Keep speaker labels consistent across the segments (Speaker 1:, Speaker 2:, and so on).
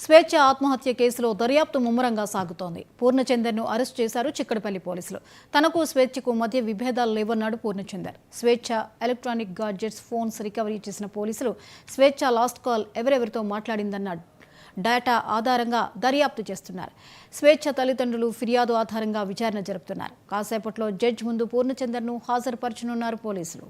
Speaker 1: స్వేచ్ఛ ఆత్మహత్య కేసులో దర్యాప్తు ముమ్మరంగా సాగుతోంది. పూర్ణచందర్ను అరెస్ట్ చేశారు చిక్కడపల్లి పోలీసులు. తనకు స్వేచ్ఛకు మధ్య విభేదాలు లేవన్నాడు పూర్ణచందర్. స్వేచ్ఛ ఎలక్ట్రానిక్ గాడ్జెట్స్ ఫోన్స్ రికవరీ చేసిన పోలీసులు స్వేచ్ఛ లాస్ట్ కాల్ ఎవరెవరితో మాట్లాడిందన్న డేటా ఆధారంగా దర్యాప్తు చేస్తున్నారు. స్వేచ్ఛ తల్లిదండ్రులు ఫిర్యాదు ఆధారంగా విచారణ జరుపుతున్నారు. కాసేపట్లో జడ్జి ముందు పూర్ణచందర్ను హాజరుపరచనున్నారు పోలీసులు.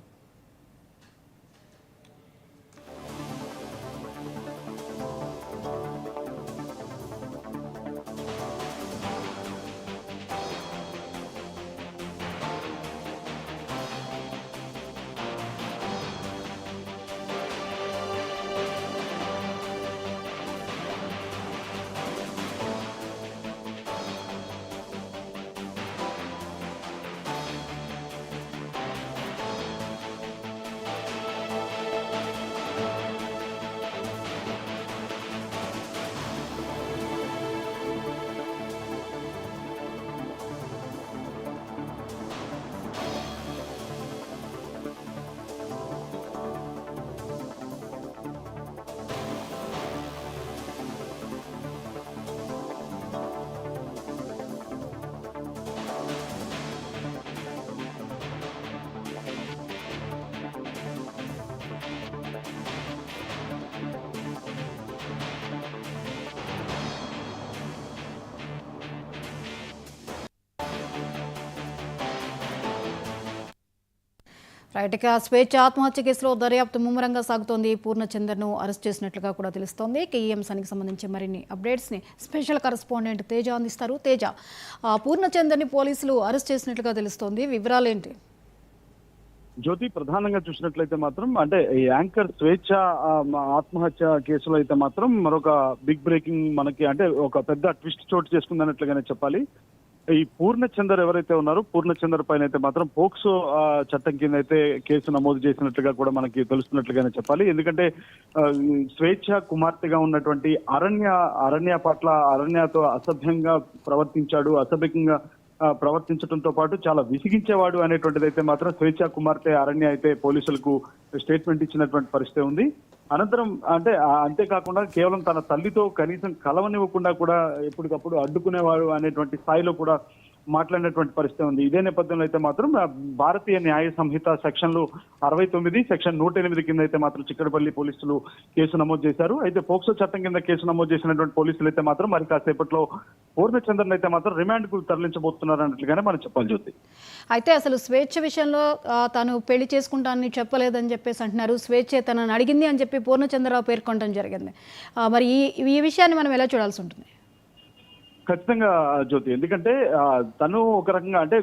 Speaker 1: రైట్గా స్వేచ్ఛ ఆత్మహత్య కేసులో దర్యాప్తు ముమ్మరంగా సాగుతోంది. పూర్ణచందర్ను అరెస్ట్ చేసినట్లుగా కూడా తెలుస్తోంది. ఈ అంశానికి సంబంధించి మరిన్ని అప్డేట్స్ని స్పెషల్ కరెస్పాండెంట్ తేజ అందిస్తారు. తేజ, పూర్ణచందర్ని పోలీసులు అరెస్ట్ చేసినట్లుగా తెలుస్తోంది, వివరాలు ఏంటి?
Speaker 2: జ్యోతి, ప్రధానంగా చూసినట్లయితే మాత్రం అంటే ఈ యాంకర్ స్వేచ్ఛ ఆత్మహత్య కేసులో అయితే మాత్రం మరొక బిగ్ బ్రేకింగ్ మనకి అంటే ఒక పెద్ద ట్విస్ట్ చోటు చేసుకుందన్నట్లుగానే చెప్పాలి. ఈ పూర్ణచందర్ ఎవరైతే ఉన్నారో పూర్ణచందర్ పైన అయితే మాత్రం పోక్సో చట్టం కింద అయితే కేసు నమోదు చేసినట్లుగా కూడా మనకి తెలుస్తున్నట్లుగానే చెప్పాలి. ఎందుకంటే స్వేచ్ఛ కుమార్తెగా ఉన్నటువంటి అరణ్య పట్ల అరణ్యతో అసభ్యంగా ప్రవర్తించాడు, అసభ్యంగా ప్రవర్తించడంతో పాటు చాలా విసిగించేవాడు అనేటువంటిది అయితే మాత్రం స్వేచ్ఛ కుమార్తె అరణ్య అయితే పోలీసులకు స్టేట్మెంట్ ఇచ్చినటువంటి పరిస్థితి ఉంది. అనంతరం అంతేకాకుండా కేవలం తన తల్లితో కనీసం కలవనివ్వకుండా కూడా ఎప్పటికప్పుడు అడ్డుకునేవాడు అనేటువంటి స్థాయిలో కూడా మాట్లాడినటువంటి పరిస్థితి ఉంది. ఇదే నేపథ్యంలో అయితే మాత్రం భారతీయ న్యాయ సంహిత సెక్షన్లు 69, సెక్షన్ 108 కింద అయితే మాత్రం చిక్కడపల్లి పోలీసులు కేసు నమోదు చేశారు. అయితే పోక్సో చట్టం కింద కేసు నమోదు చేసినటువంటి పోలీసులు అయితే మాత్రం మరి కాసేపట్లో పూర్ణచందర్ని అయితే మాత్రం రిమాండ్ కు తరలించబోతున్నారు అన్నట్లుగానే మనం చెప్పాలి జ్యోతి.
Speaker 1: అయితే అసలు స్వేచ్ఛ విషయంలో తను పెళ్లి చేసుకుంటానని చెప్పలేదని చెప్పేసి అంటున్నారు. స్వేచ్ఛ తనని అడిగింది అని చెప్పి పూర్ణచంద్రరావు పేర్కొనడం జరిగింది. మరి ఈ విషయాన్ని మనం ఎలా చూడాల్సి ఉంటుంది?
Speaker 2: ఖచ్చితంగా జ్యోతి, ఎందుకంటే తను ఒక రకంగా అంటే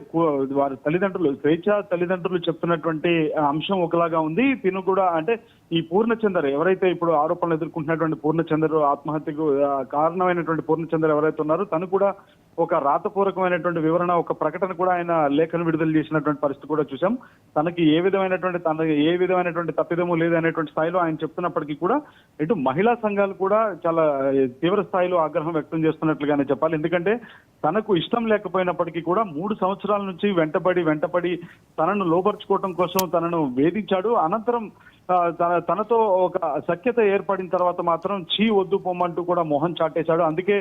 Speaker 2: వారి తల్లిదండ్రులు స్వేచ్ఛ తల్లిదండ్రులు చెప్తున్నటువంటి అంశం ఒకలాగా ఉంది. తిను కూడా అంటే ఈ పూర్ణచందర్ ఎవరైతే ఇప్పుడు ఆరోపణలు ఎదుర్కొంటున్నటువంటి పూర్ణచందర్ ఆత్మహత్యకు కారణమైనటువంటి పూర్ణచందర్ ఎవరైతే ఉన్నారో తను కూడా ఒక రాతపూర్వకమైనటువంటి వివరణ, ఒక ప్రకటన కూడా ఆయన లేఖను విడుదల చేసినటువంటి పరిస్థితి కూడా చూసాం. తనకి ఏ విధమైనటువంటి తప్పిదము లేదనేటువంటి స్థాయిలో ఆయన చెప్తున్నప్పటికీ కూడా ఇటు మహిళా సంఘాలు కూడా చాలా తీవ్ర స్థాయిలో ఆగ్రహం వ్యక్తం చేస్తున్నట్లుగానే చెప్పాలి. ఎందుకంటే తనకు ఇష్టం లేకపోయినప్పటికీ కూడా 3 సంవత్సరాల నుంచి వెంటపడి తనను లోపరుచుకోవటం కోసం తనను వేధించాడు. అనంతరం తనతో ఒక సఖ్యత ఏర్పడిన తర్వాత మాత్రం వద్దు పొమ్మంటూ కూడా మొహం చాటేశాడు. అందుకే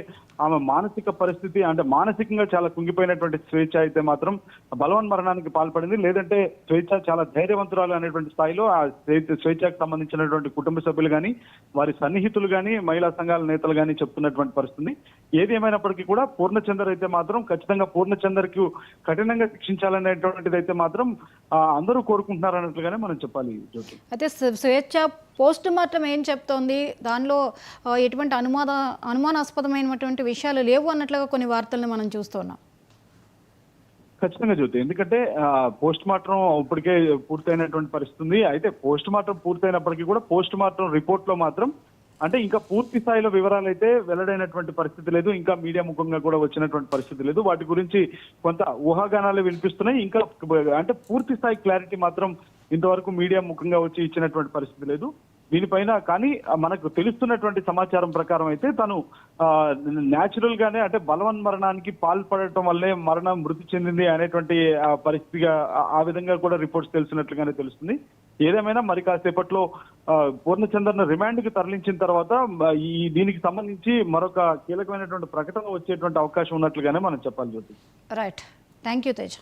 Speaker 2: ఆమె మానసిక పరిస్థితి అంటే మానసికంగా చాలా కుంగిపోయినటువంటి స్వేచ్ఛ అయితే మాత్రం బలవన్మరణానికి పాల్పడింది. లేదంటే స్వేచ్ఛ చాలా ధైర్యవంతురాలు అనేటువంటి స్థాయిలో ఆ స్వేచ్ఛకు సంబంధించినటువంటి కుటుంబ సభ్యులు కానీ వారి సన్నిహితులు కానీ మహిళా సంఘాల నేతలు కానీ చెప్తున్నటువంటి పరిస్థితి. ఏది ఏమైనప్పటికీ కూడా పూర్ణచందర్ అయితే మాత్రం ఖచ్చితంగా పూర్ణచందర్ కు కఠినంగా శిక్షించాలనేటువంటిది అయితే మాత్రం అందరూ కోరుకుంటున్నారు అన్నట్లుగానే మనం చెప్పాలి.
Speaker 1: అయితే స్వేచ్ఛ పోస్ట్ మార్టం ఏం చెప్తోంది? దానిలో ఎటువంటి అనుమానాస్పదమైనటువంటి విషయాలు లేవు అన్నట్లుగా కొన్ని వార్తలను మనం చూస్తున్నాం.
Speaker 2: ఖచ్చితంగా జ్యోతి, ఎందుకంటే పోస్ట్ మార్టం ఇప్పటికే పూర్తయినటువంటి పరిస్థితి ఉంది. అయితే పోస్ట్ మార్టం పూర్తయినప్పటికీ కూడా పోస్ట్ మార్టం రిపోర్ట్ లో మాత్రం అంటే ఇంకా పూర్తి స్థాయిలో వివరాలు అయితే వెల్లడైనటువంటి పరిస్థితి లేదు. ఇంకా మీడియా ముఖంగా కూడా వచ్చినటువంటి పరిస్థితి లేదు. వాటి గురించి కొంత ఊహాగానాలు వినిపిస్తున్నాయి. ఇంకా అంటే పూర్తి స్థాయి క్లారిటీ మాత్రం ఇంతవరకు మీడియా ముఖంగా వచ్చి ఇచ్చినటువంటి పరిస్థితి లేదు. దీనిపైన కానీ మనకు తెలుస్తున్నటువంటి సమాచారం ప్రకారం అయితే తను న్యాచురల్ గానే అంటే బలవన్మరణానికి పాల్పడటం వల్లే మృతి చెందింది అనేటువంటి పరిస్థితిగా ఆ విధంగా కూడా రిపోర్ట్స్ తెలిసినట్లుగానే తెలుస్తుంది. ఏదేమైనా మరి కాసేపట్లో పూర్ణచంద్రను రిమాండ్ కి తరలించిన తర్వాత దీనికి సంబంధించి మరొక కీలకమైనటువంటి ప్రకటన వచ్చేటువంటి అవకాశం ఉన్నట్లుగానే మనం చెప్పాలి Jyothi.
Speaker 1: Right, thank you Teja.